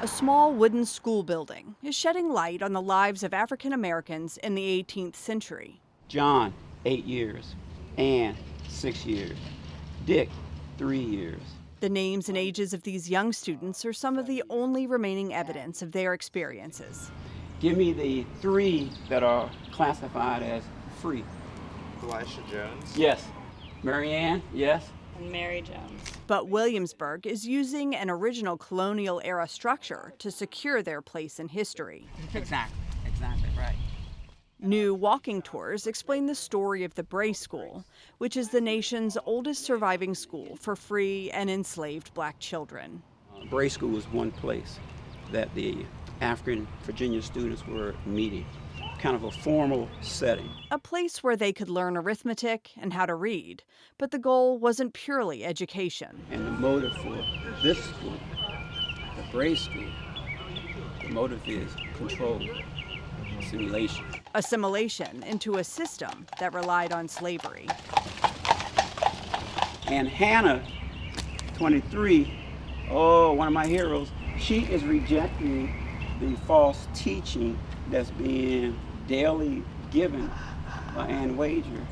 A small wooden school building is shedding light on the lives of African Americans in the 18th century. John, 8 years. Ann, 6 years. Dick, 3 years. The names and ages of these young students are some of the only remaining evidence of their experiences. Give me the 3 that are classified as free. Elisha Jones. Yes. Mary Ann, yes. And Mary Jones. But Williamsburg is using an original colonial era structure to secure their place in history. Exactly right. New walking tours explain the story of the Bray School, which is the nation's oldest surviving school for free and enslaved black children. Bray School is one place that the African Virginia students were meeting, kind of a formal setting. A place where they could learn arithmetic and how to read, but the goal wasn't purely education. And the motive for this school, the Bray School, the motive is control, assimilation. Assimilation into a system that relied on slavery. And Hannah, 23, one of my heroes, she is rejecting the false teaching that's being daily given by Ann Wager.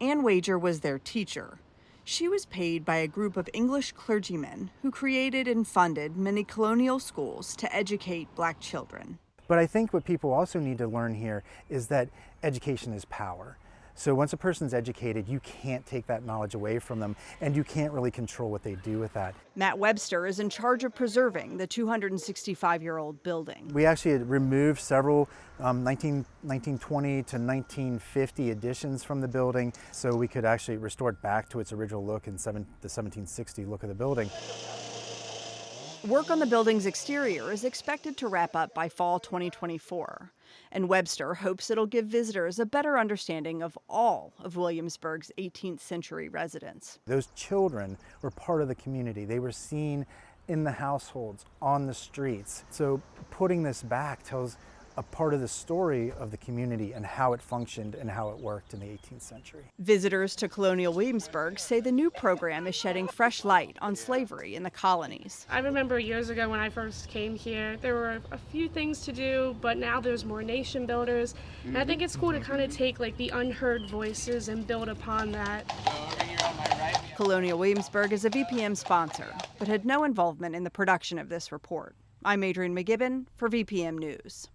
Ann Wager was their teacher. She was paid by a group of English clergymen who created and funded many colonial schools to educate black children. But I think what people also need to learn here is that education is power. So once a person's educated, you can't take that knowledge away from them, and you can't really control what they do with that. Matt Webster is in charge of preserving the 265-year-old building. We actually had removed several 1920 to 1950 additions from the building, so we could actually restore it back to its original look in the 1760 look of the building. Work on the building's exterior is expected to wrap up by fall 2024, and Webster hopes it'll give visitors a better understanding of all of Williamsburg's 18th century residents. Those children were part of the community. They were seen in the households, on the streets. So putting this back tells a part of the story of the community and how it functioned and how it worked in the 18th century. Visitors to colonial Williamsburg say the new program is shedding fresh light on slavery in the colonies. I remember years ago when I first came here, there were a few things to do, but now there's more nation builders. And I think it's cool to kind of take like the unheard voices and build upon that. Colonial Williamsburg is a VPM sponsor, but had no involvement in the production of this report. I'm Adrienne McGibbon for VPM News.